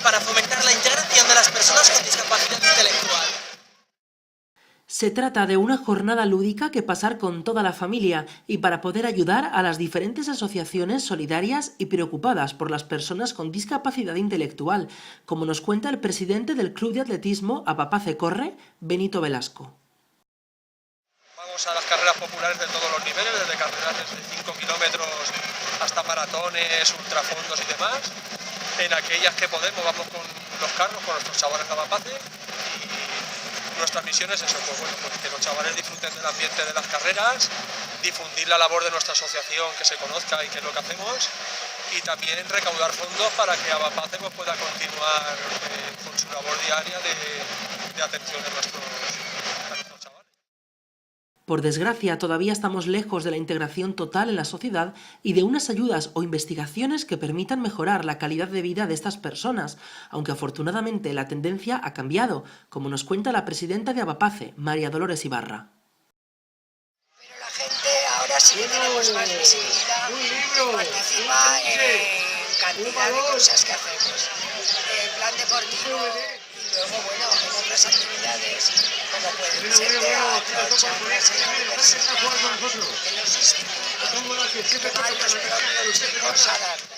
para fomentar la integración de las personas con discapacidad intelectual. Se trata de una jornada lúdica que pasar con toda la familia y para poder ayudar a las diferentes asociaciones solidarias y preocupadas por las personas con discapacidad intelectual, como nos cuenta el presidente del Club de Atletismo Apapace Corre, Benito Velasco. Vamos a las carreras populares de todos los niveles, desde carreras de 5 kilómetros hasta maratones, ultrafondos y demás. En aquellas que podemos vamos con los carros, con nuestros chavales de Apapace, y nuestra misión es eso, pues que los chavales disfruten del ambiente de las carreras, difundir la labor de nuestra asociación, que se conozca y qué es lo que hacemos, y también recaudar fondos para que Apapace pues, pueda continuar con su labor diaria de atención a nuestros chavales. Por desgracia, todavía estamos lejos de la integración total en la sociedad y de unas ayudas o investigaciones que permitan mejorar la calidad de vida de estas personas, aunque afortunadamente la tendencia ha cambiado, como nos cuenta la presidenta de Apapace, María Dolores Ibarra. Pero la gente ahora sí que tenemos más visibilidad y participa en cantidad de cosas que hacemos. En plan deportivo y luego, bueno, en otras actividades como pueden ser teatro, charlas en la universidad, en los institutos, que van los propios chicos a dar.